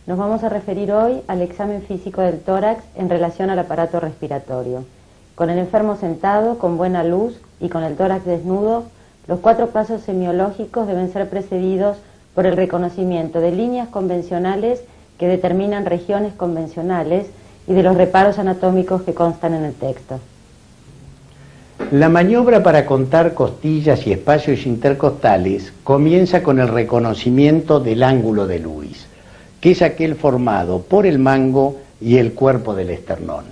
Nos vamos a referir hoy al examen físico del tórax en relación al aparato respiratorio. Con el enfermo sentado, con buena luz y con el tórax desnudo, los 4 pasos semiológicos deben ser precedidos por el reconocimiento de líneas convencionales que determinan regiones convencionales y de los reparos anatómicos que constan en el texto. La maniobra para contar costillas y espacios intercostales comienza con el reconocimiento del ángulo de Lewis, que es aquel formado por el mango y el cuerpo del esternón.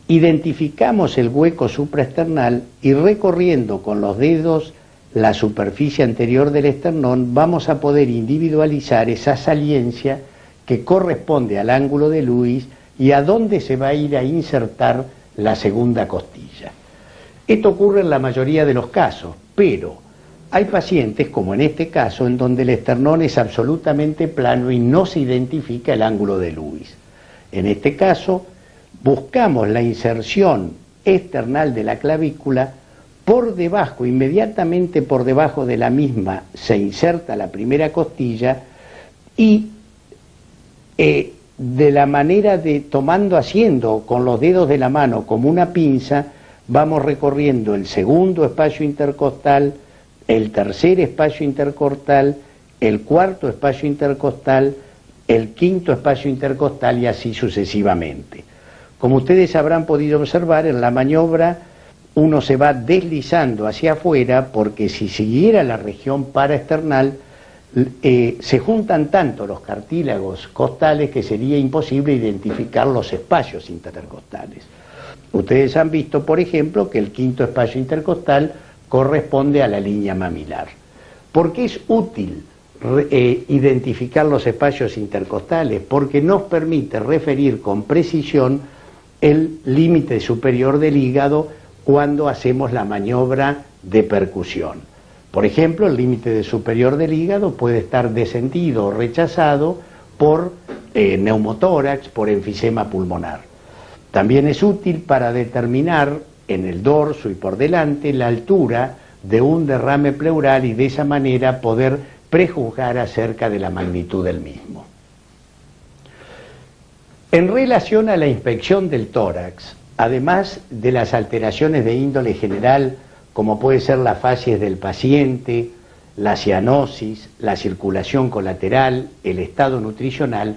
Identificamos el hueco supraesternal y recorriendo con los dedos la superficie anterior del esternón vamos a poder individualizar esa saliencia que corresponde al ángulo de Lewis y a dónde se va a ir a insertar la segunda costilla. Esto ocurre en la mayoría de los casos, pero hay pacientes, como en este caso, en donde el esternón es absolutamente plano y no se identifica el ángulo de Lewis. En este caso, buscamos la inserción esternal de la clavícula por debajo, inmediatamente por debajo de la misma se inserta la primera costilla y de la manera de haciendo con los dedos de la mano como una pinza, vamos recorriendo el segundo espacio intercostal, el tercer espacio intercostal, el cuarto espacio intercostal, el quinto espacio intercostal y así sucesivamente. Como ustedes habrán podido observar, en la maniobra uno se va deslizando hacia afuera porque si siguiera la región paraesternal se juntan tanto los cartílagos costales que sería imposible identificar los espacios intercostales. Ustedes han visto, por ejemplo, que el quinto espacio intercostal corresponde a la línea mamilar. ¿Por qué es útil identificar los espacios intercostales? Porque nos permite referir con precisión el límite superior del hígado cuando hacemos la maniobra de percusión. Por ejemplo, el límite superior del hígado puede estar descendido o rechazado por neumotórax, por enfisema pulmonar. También es útil para determinar en el dorso y por delante la altura de un derrame pleural y de esa manera poder prejuzgar acerca de la magnitud del mismo. En relación a la inspección del tórax, además de las alteraciones de índole general, como puede ser la facies del paciente, la cianosis, la circulación colateral, el estado nutricional,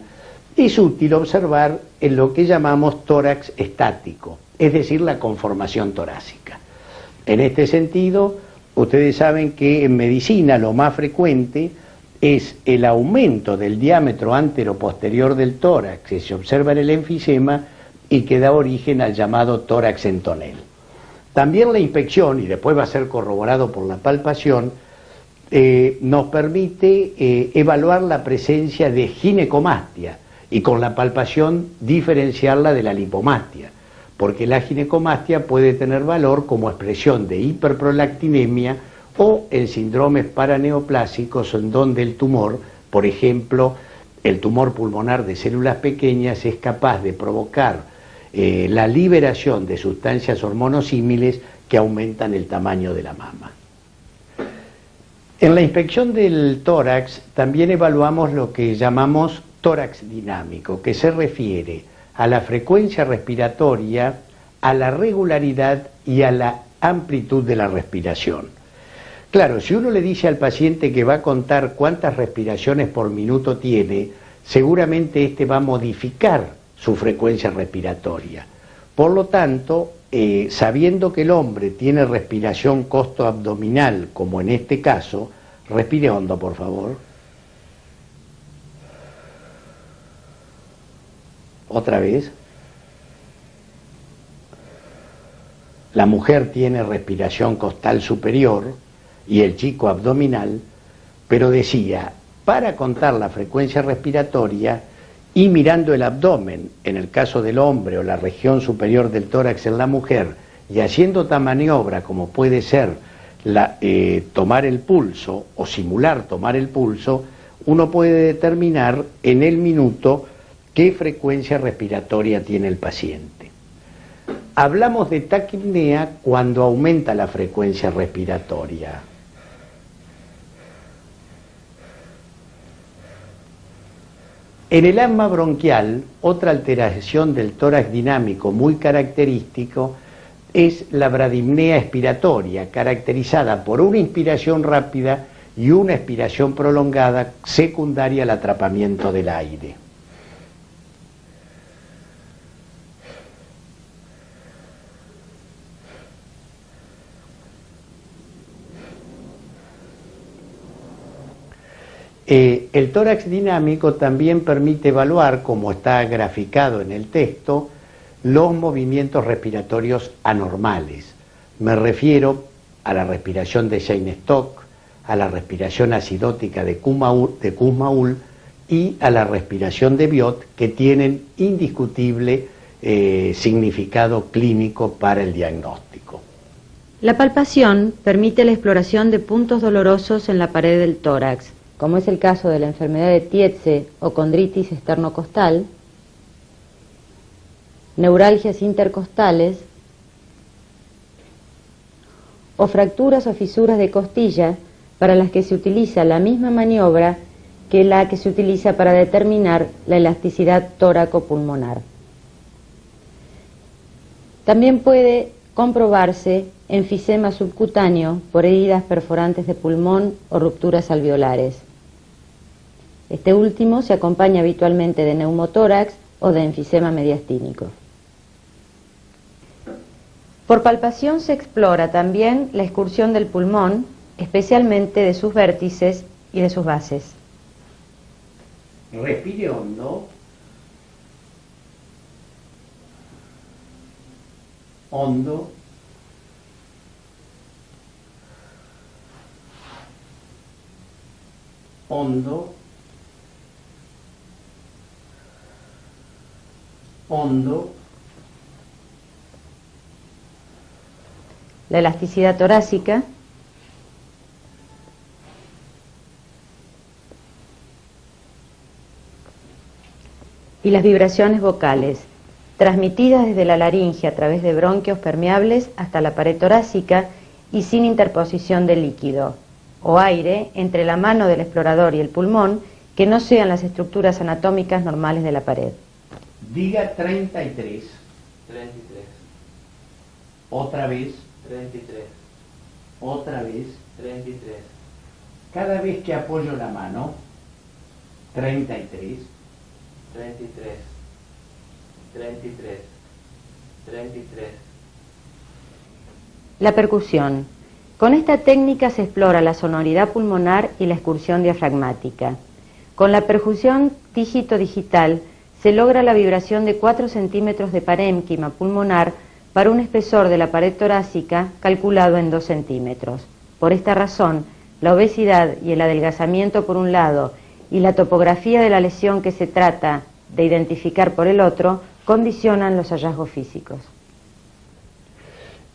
es útil observar en lo que llamamos tórax estático, es decir, la conformación torácica. En este sentido, ustedes saben que en medicina lo más frecuente es el aumento del diámetro antero-posterior del tórax que se observa en el enfisema y que da origen al llamado tórax en tonel. También la inspección, y después va a ser corroborado por la palpación, nos permite evaluar la presencia de ginecomastia y con la palpación diferenciarla de la lipomastia, porque la ginecomastia puede tener valor como expresión de hiperprolactinemia o en síndromes paraneoplásicos en donde el tumor, por ejemplo, el tumor pulmonar de células pequeñas es capaz de provocar la liberación de sustancias hormonosímiles que aumentan el tamaño de la mama. En la inspección del tórax también evaluamos lo que llamamos tórax dinámico, que se refiere a la frecuencia respiratoria, a la regularidad y a la amplitud de la respiración. Claro, si uno le dice al paciente que va a contar cuántas respiraciones por minuto tiene, seguramente este va a modificar su frecuencia respiratoria. Por lo tanto, sabiendo que el hombre tiene respiración costo-abdominal, como en este caso, respire hondo, por favor. Otra vez. La mujer tiene respiración costal superior y el chico abdominal, pero decía, para contar la frecuencia respiratoria y mirando el abdomen, en el caso del hombre, o la región superior del tórax en la mujer, y haciendo otra maniobra como puede ser tomar el pulso o simular tomar el pulso, uno puede determinar en el minuto qué frecuencia respiratoria tiene el paciente. Hablamos de taquipnea cuando aumenta la frecuencia respiratoria. En el asma bronquial, otra alteración del tórax dinámico muy característico es la bradipnea expiratoria, caracterizada por una inspiración rápida y una expiración prolongada secundaria al atrapamiento del aire. El tórax dinámico también permite evaluar, como está graficado en el texto, los movimientos respiratorios anormales. Me refiero a la respiración de Cheyne-Stokes, a la respiración acidótica de Kussmaul y a la respiración de Biot, que tienen indiscutible significado clínico para el diagnóstico. La palpación permite la exploración de puntos dolorosos en la pared del tórax, como es el caso de la enfermedad de Tietze o condritis esternocostal, neuralgias intercostales o fracturas o fisuras de costilla, para las que se utiliza la misma maniobra que la que se utiliza para determinar la elasticidad tóraco-pulmonar. También puede comprobarse enfisema subcutáneo por heridas perforantes de pulmón o rupturas alveolares. Este último se acompaña habitualmente de neumotórax o de enfisema mediastínico. Por palpación se explora también la excursión del pulmón, especialmente de sus vértices y de sus bases. Respire hondo. Hondo. Hondo. Hondo. La elasticidad torácica. Y las vibraciones vocales, transmitidas desde la laringe a través de bronquios permeables hasta la pared torácica y sin interposición de líquido o aire entre la mano del explorador y el pulmón, que no sean las estructuras anatómicas normales de la pared. Diga 33. 33. Otra vez. 33. Otra vez. 33. Cada vez que apoyo la mano. 33. 33. 33. 33. La percusión. Con esta técnica se explora la sonoridad pulmonar y la excursión diafragmática. Con la percusión dígito-digital se logra la vibración de 4 centímetros de parénquima pulmonar para un espesor de la pared torácica calculado en 2 centímetros. Por esta razón, la obesidad y el adelgazamiento por un lado y la topografía de la lesión que se trata de identificar por el otro condicionan los hallazgos físicos.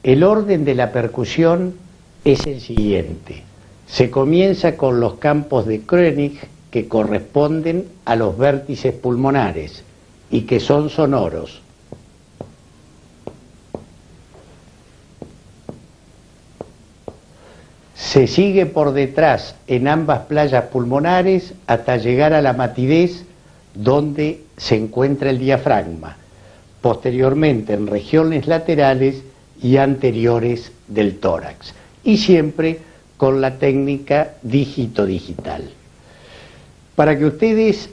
El orden de la percusión es el siguiente. Se comienza con los campos de Koenig, que corresponden a los vértices pulmonares y que son sonoros. Se sigue por detrás en ambas playas pulmonares hasta llegar a la matidez, donde se encuentra el diafragma, posteriormente en regiones laterales y anteriores del tórax, y siempre con la técnica dígito-digital. Para que ustedes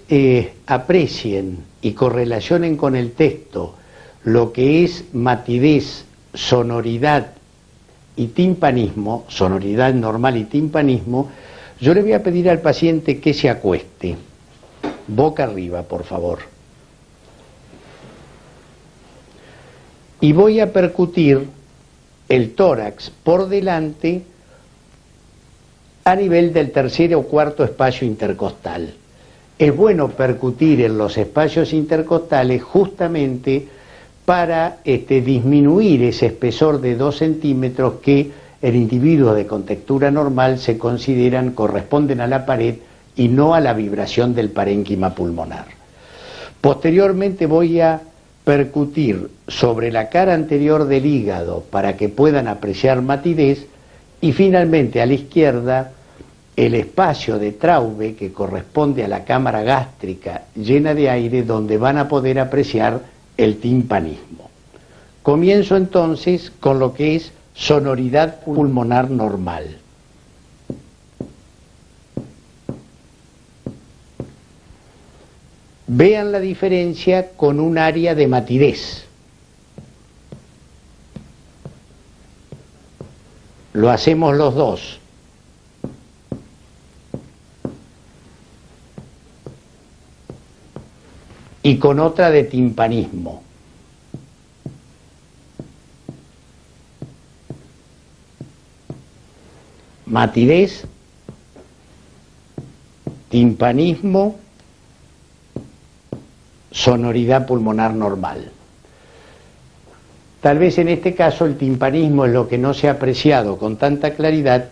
aprecien y correlacionen con el texto lo que es matidez, sonoridad y timpanismo, sonoridad normal y timpanismo, yo le voy a pedir al paciente que se acueste, boca arriba, por favor. Y voy a percutir el tórax por delante a nivel del tercer o cuarto espacio intercostal. Es bueno percutir en los espacios intercostales justamente para disminuir ese espesor de 2 centímetros que en individuos de contextura normal se consideran corresponden a la pared y no a la vibración del parénquima pulmonar. Posteriormente voy a percutir sobre la cara anterior del hígado para que puedan apreciar matidez, y finalmente a la izquierda el espacio de Traube, que corresponde a la cámara gástrica llena de aire, donde van a poder apreciar el timpanismo. Comienzo entonces con lo que es sonoridad pulmonar normal. Vean la diferencia con un área de matidez. Lo hacemos los dos. Y con otra de timpanismo. Matidez, timpanismo, sonoridad pulmonar normal. Tal vez en este caso el timpanismo es lo que no se ha apreciado con tanta claridad,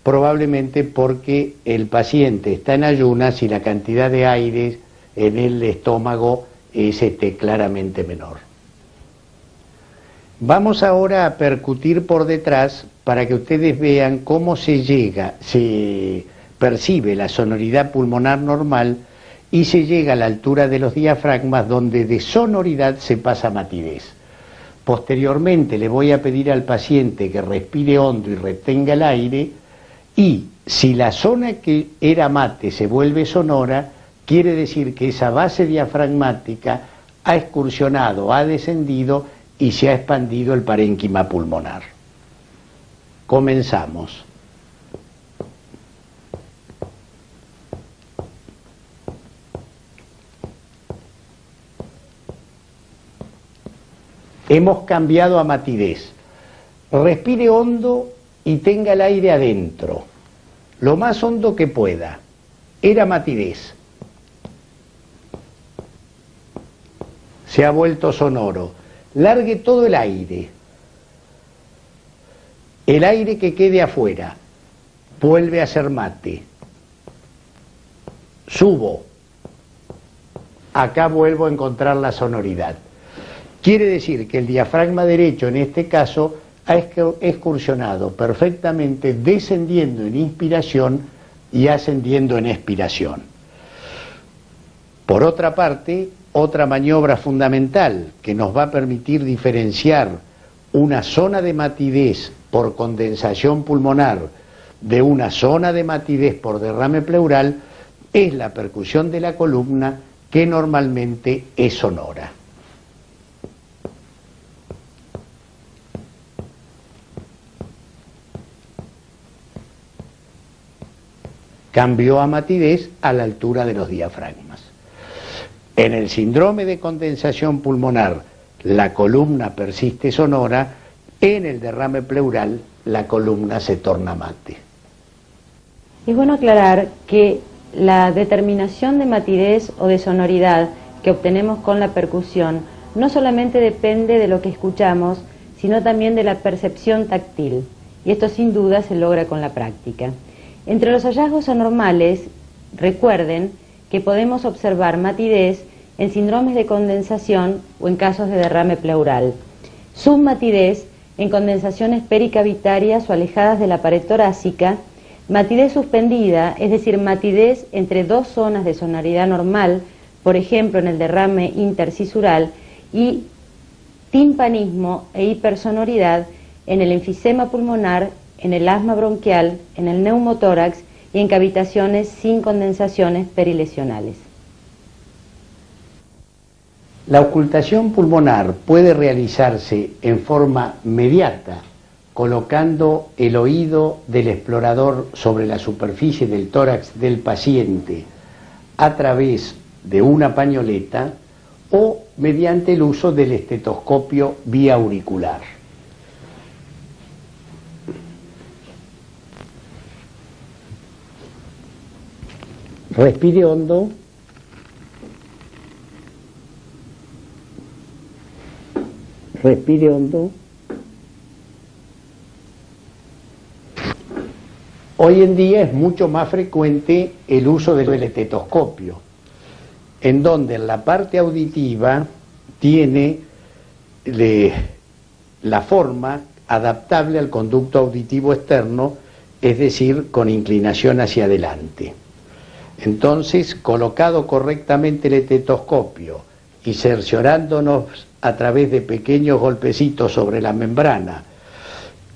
probablemente porque el paciente está en ayunas y la cantidad de aire en el estómago es claramente menor. Vamos ahora a percutir por detrás para que ustedes vean cómo se percibe la sonoridad pulmonar normal y se llega a la altura de los diafragmas, donde de sonoridad se pasa a matidez. Posteriormente le voy a pedir al paciente que respire hondo y retenga el aire, y si la zona que era mate se vuelve sonora, quiere decir que esa base diafragmática ha excursionado, ha descendido y se ha expandido el parénquima pulmonar. Comenzamos. Hemos cambiado a matidez. Respire hondo y tenga el aire adentro, lo más hondo que pueda. Era matidez. Se ha vuelto sonoro. Largue todo el aire. El aire que quede afuera. Vuelve a ser mate. Subo. Acá vuelvo a encontrar la sonoridad. Quiere decir que el diafragma derecho en este caso ha excursionado perfectamente, descendiendo en inspiración y ascendiendo en expiración. Por otra parte, otra maniobra fundamental que nos va a permitir diferenciar una zona de matidez por condensación pulmonar de una zona de matidez por derrame pleural es la percusión de la columna, que normalmente es sonora. Cambió a matidez a la altura de los diafragmas. En el síndrome de condensación pulmonar, la columna persiste sonora. En el derrame pleural, la columna se torna mate. Es bueno aclarar que la determinación de matidez o de sonoridad que obtenemos con la percusión no solamente depende de lo que escuchamos, sino también de la percepción táctil, y esto sin duda se logra con la práctica. Entre los hallazgos anormales, recuerden que podemos observar matidez en síndromes de condensación o en casos de derrame pleural, submatidez en condensaciones pericavitarias o alejadas de la pared torácica, matidez suspendida, es decir, matidez entre dos zonas de sonoridad normal, por ejemplo en el derrame intercisural, y timpanismo e hipersonoridad en el enfisema pulmonar, en el asma bronquial, en el neumotórax y en cavitaciones sin condensaciones perilesionales. La ocultación pulmonar puede realizarse en forma mediata, colocando el oído del explorador sobre la superficie del tórax del paciente a través de una pañoleta, o mediante el uso del estetoscopio vía auricular. Respire hondo. Respire hondo. Hoy en día es mucho más frecuente el uso del estetoscopio, en donde en la parte auditiva tiene la forma adaptable al conducto auditivo externo es decir, con inclinación hacia adelante. Entonces, colocado correctamente el estetoscopio y cerciorándonos a través de pequeños golpecitos sobre la membrana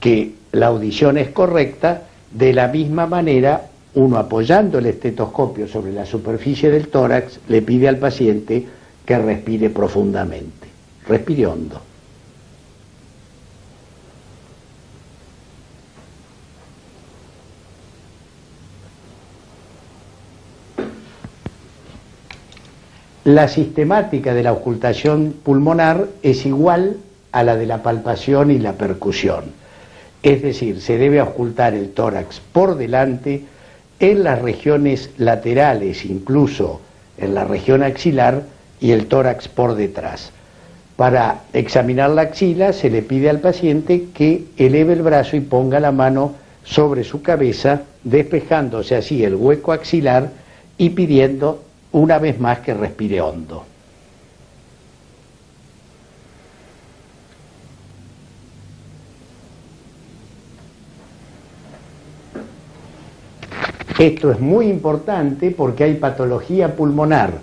que la audición es correcta, de la misma manera, uno apoyando el estetoscopio sobre la superficie del tórax, le pide al paciente que respire profundamente, respire hondo. La sistemática de la auscultación pulmonar es igual a la de la palpación y la percusión. Es decir, se debe auscultar el tórax por delante, en las regiones laterales, incluso en la región axilar, y el tórax por detrás. Para examinar la axila se le pide al paciente que eleve el brazo y ponga la mano sobre su cabeza, despejándose así el hueco axilar y pidiendo una vez más que respire hondo. Esto es muy importante porque hay patología pulmonar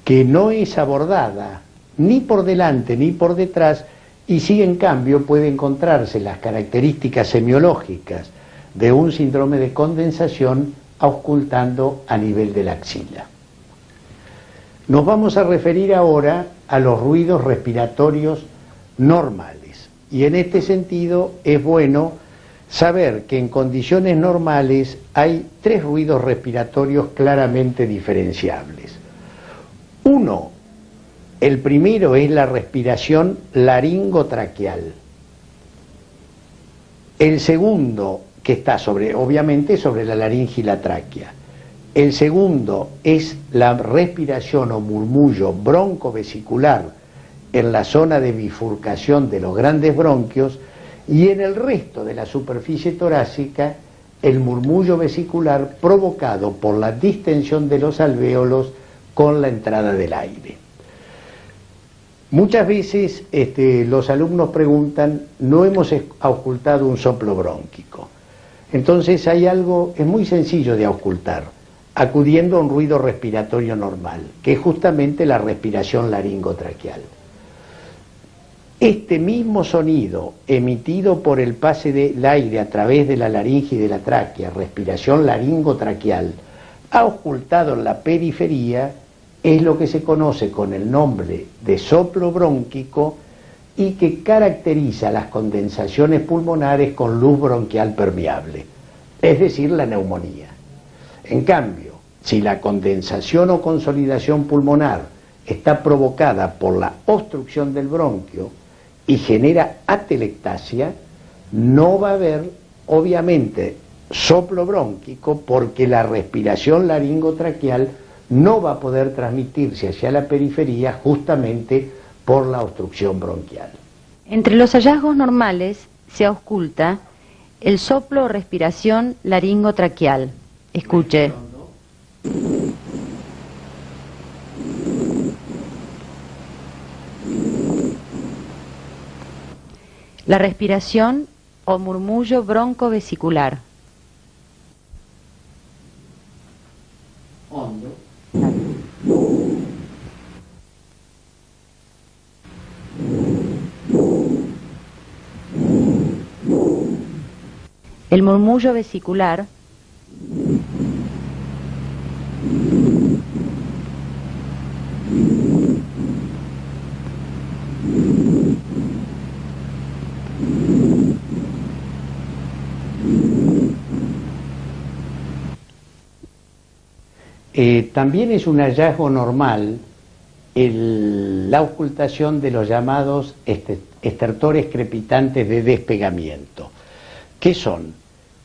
que no es abordada ni por delante ni por detrás y sí en cambio puede encontrarse las características semiológicas de un síndrome de condensación auscultando a nivel de la axila. Nos vamos a referir ahora a los ruidos respiratorios normales y en este sentido es bueno saber que en condiciones normales hay tres ruidos respiratorios claramente diferenciables. Uno, el primero es la respiración laringotraqueal. El segundo, que está obviamente sobre la laringe y la tráquea. El segundo es la respiración o murmullo broncovesicular en la zona de bifurcación de los grandes bronquios y en el resto de la superficie torácica el murmullo vesicular provocado por la distensión de los alvéolos con la entrada del aire. Muchas veces los alumnos preguntan, no hemos auscultado un soplo brónquico. Entonces hay algo, es muy sencillo de auscultar, acudiendo a un ruido respiratorio normal, que es justamente la respiración laringotraqueal. Este mismo sonido emitido por el pase del aire a través de la laringe y de la tráquea, respiración laringotraqueal, auscultado en la periferia, es lo que se conoce con el nombre de soplo brónquico y que caracteriza las condensaciones pulmonares con luz bronquial permeable, es decir, la neumonía. En cambio, si la condensación o consolidación pulmonar está provocada por la obstrucción del bronquio y genera atelectasia, no va a haber, obviamente, soplo brónquico porque la respiración laringotraqueal no va a poder transmitirse hacia la periferia justamente por la obstrucción bronquial. Entre los hallazgos normales se ausculta el soplo o respiración laringotraqueal. Escuche. La respiración o murmullo broncovesicular. Hondo. El murmullo vesicular. También es un hallazgo normal la auscultación de los llamados estertores crepitantes de despegamiento. ¿Qué son?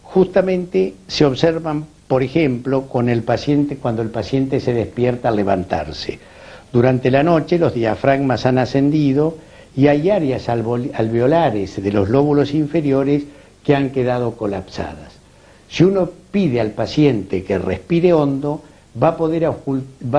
Justamente se observan, por ejemplo, con el paciente cuando el paciente se despierta al levantarse. Durante la noche los diafragmas han ascendido y hay áreas alveolares de los lóbulos inferiores que han quedado colapsadas. Si uno pide al paciente que respire hondo, va a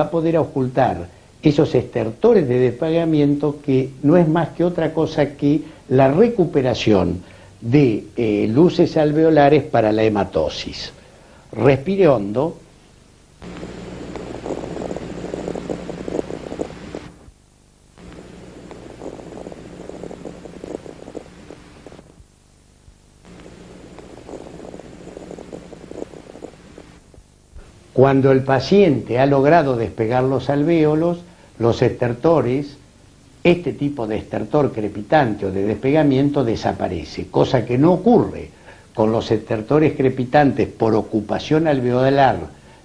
poder auscultar esos estertores de despegamiento que no es más que otra cosa que la recuperación de luces alveolares para la hematosis. Respire hondo. Cuando el paciente ha logrado despegar los alvéolos, los estertores, este tipo de estertor crepitante o de despegamiento desaparece, cosa que no ocurre con los estertores crepitantes por ocupación alveolar,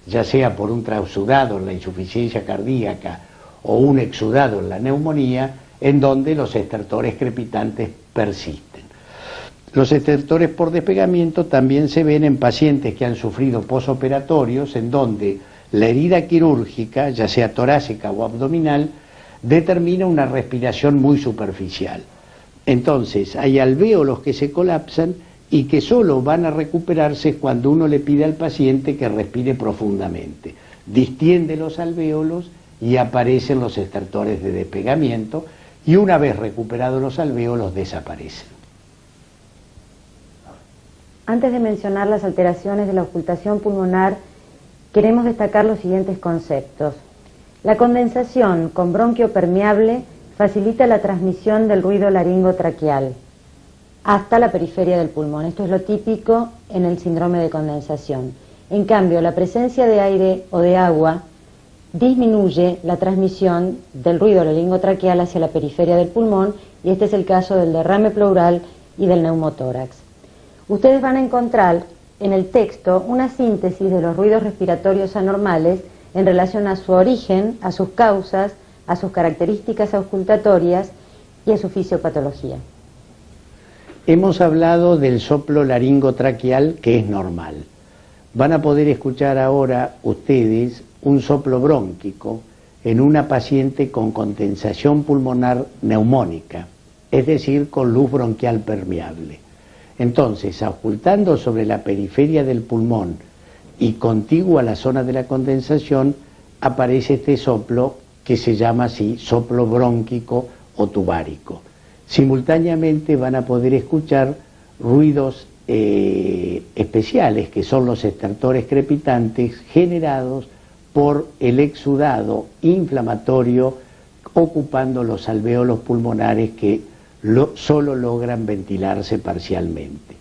ya sea por un transudado en la insuficiencia cardíaca o un exudado en la neumonía, en donde los estertores crepitantes persisten. Los estertores por despegamiento también se ven en pacientes que han sufrido posoperatorios, en donde la herida quirúrgica, ya sea torácica o abdominal, determina una respiración muy superficial. Entonces, hay alvéolos que se colapsan y que solo van a recuperarse cuando uno le pide al paciente que respire profundamente. Distiende los alvéolos y aparecen los estertores de despegamiento, y una vez recuperados los alvéolos desaparecen. Antes de mencionar las alteraciones de la auscultación pulmonar, queremos destacar los siguientes conceptos. La condensación con bronquio permeable facilita la transmisión del ruido laringotraqueal hasta la periferia del pulmón. Esto es lo típico en el síndrome de condensación. En cambio, la presencia de aire o de agua disminuye la transmisión del ruido laringotraqueal hacia la periferia del pulmón, y este es el caso del derrame pleural y del neumotórax. Ustedes van a encontrar en el texto una síntesis de los ruidos respiratorios anormales en relación a su origen, a sus causas, a sus características auscultatorias y a su fisiopatología. Hemos hablado del soplo laringotraqueal, que es normal. Van a poder escuchar ahora ustedes un soplo brónquico en una paciente con condensación pulmonar neumónica, es decir, con luz bronquial permeable. Entonces, auscultando sobre la periferia del pulmón y contiguo a la zona de la condensación, aparece este soplo que se llama así soplo brónquico o tubárico. Simultáneamente van a poder escuchar ruidos especiales, que son los estertores crepitantes generados por el exudado inflamatorio ocupando los alvéolos pulmonares que solo logran ventilarse parcialmente.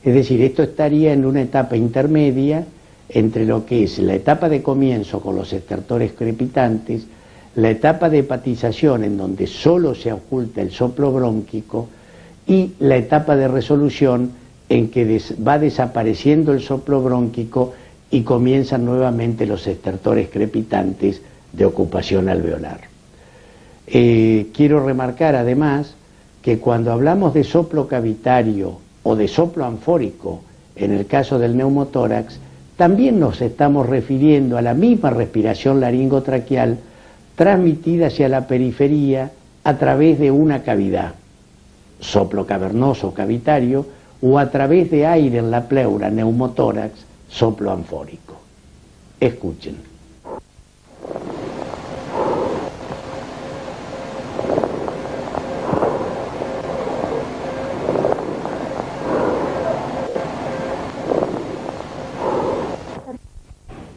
Es decir, esto estaría en una etapa intermedia entre lo que es la etapa de comienzo con los estertores crepitantes, la etapa de hepatización en donde solo se oculta el soplo brónquico, y la etapa de resolución en que va desapareciendo el soplo brónquico y comienzan nuevamente los estertores crepitantes de ocupación alveolar. Quiero remarcar además que cuando hablamos de soplo cavitario o de soplo anfórico, en el caso del neumotórax, también nos estamos refiriendo a la misma respiración laringotraqueal transmitida hacia la periferia a través de una cavidad, soplo cavernoso cavitario, o a través de aire en la pleura, neumotórax, soplo anfórico. Escuchen.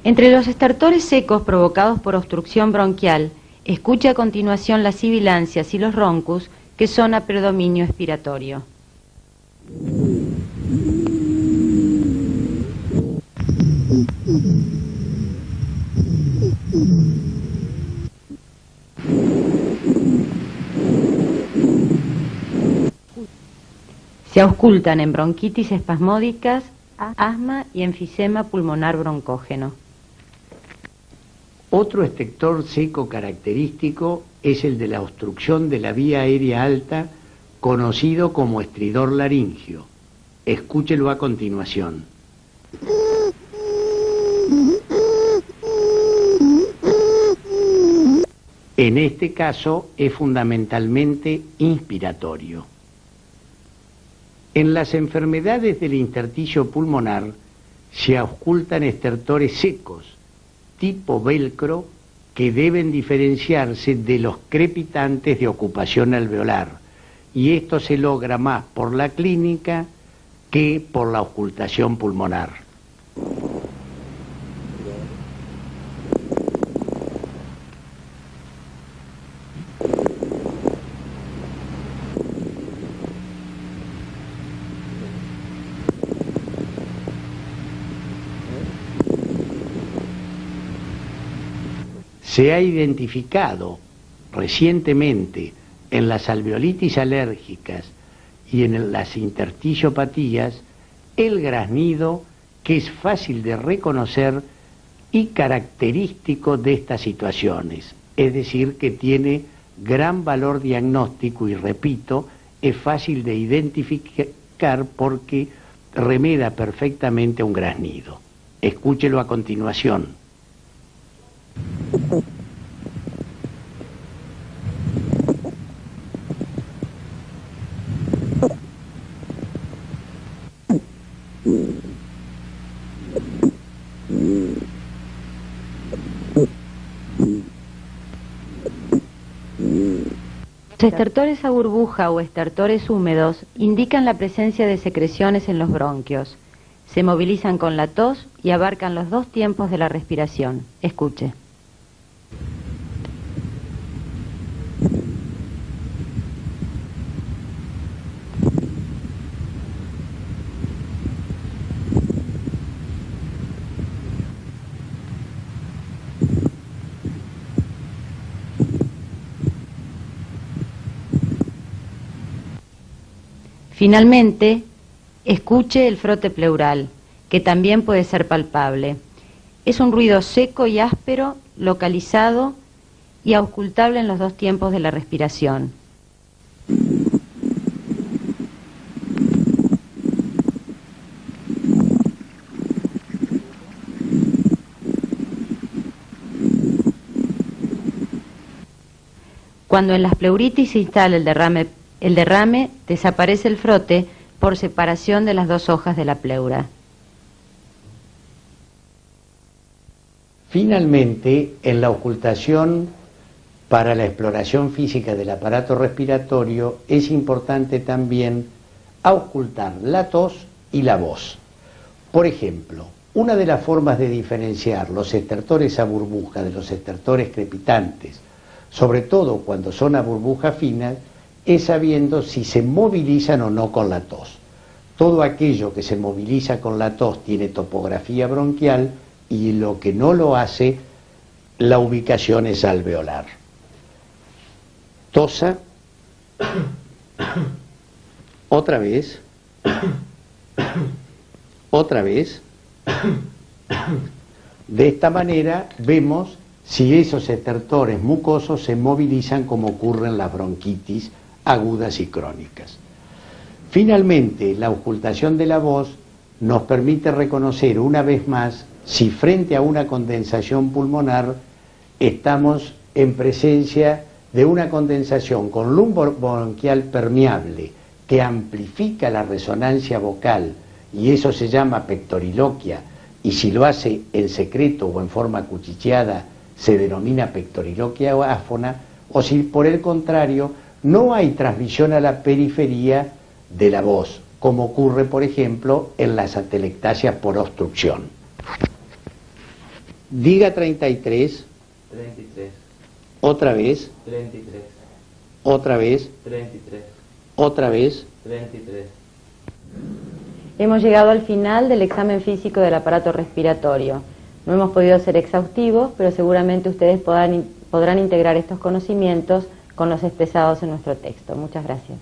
Entre los estertores secos provocados por obstrucción bronquial, escuche a continuación las sibilancias y los roncus, que son a predominio expiratorio. Se auscultan en bronquitis espasmódicas, asma y enfisema pulmonar broncógeno. Otro estertor seco característico es el de la obstrucción de la vía aérea alta, conocido como estridor laringio. Escúchelo a continuación. En este caso es fundamentalmente inspiratorio. En las enfermedades del intersticio pulmonar se auscultan estertores secos, tipo velcro, que deben diferenciarse de los crepitantes de ocupación alveolar, y esto se logra más por la clínica que por la auscultación pulmonar. Se ha identificado recientemente en las alveolitis alérgicas y en las intersticiopatías el graznido, que es fácil de reconocer y característico de estas situaciones, es decir, que tiene gran valor diagnóstico y, repito, es fácil de identificar porque remeda perfectamente un graznido. Escúchelo a continuación. Los estertores a burbuja o estertores húmedos indican la presencia de secreciones en los bronquios. Se movilizan con la tos y abarcan los dos tiempos de la respiración. Escuche. Finalmente, escuche el frote pleural, que también puede ser palpable. Es un ruido seco y áspero, localizado y auscultable en los dos tiempos de la respiración. Cuando en las pleuritis se instala el derrame, desaparece el frote por separación de las dos hojas de la pleura. Finalmente, en la ocultación para la exploración física del aparato respiratorio es importante también auscultar la tos y la voz. Por ejemplo, una de las formas de diferenciar los estertores a burbuja de los estertores crepitantes, sobre todo cuando son a burbuja fina, es sabiendo si se movilizan o no con la tos. Todo aquello que se moviliza con la tos tiene topografía bronquial y lo que no lo hace, la ubicación es alveolar. Tosa. Otra vez. Otra vez. De esta manera vemos si esos estertores mucosos se movilizan como ocurre en las bronquitis agudas y crónicas. Finalmente, la auscultación de la voz nos permite reconocer una vez más si frente a una condensación pulmonar estamos en presencia de una condensación con lumbo bronquial permeable que amplifica la resonancia vocal, y eso se llama pectoriloquia, y si lo hace en secreto o en forma cuchicheada se denomina pectoriloquia áfona, o si por el contrario no hay transmisión a la periferia de la voz, como ocurre por ejemplo en las atelectasias por obstrucción. Diga 33. 33. Otra vez. 33. Otra vez. 33. Otra vez. 33. Hemos llegado al final del examen físico del aparato respiratorio. No hemos podido ser exhaustivos, pero seguramente ustedes podrán integrar estos conocimientos con los expresados en nuestro texto. Muchas gracias.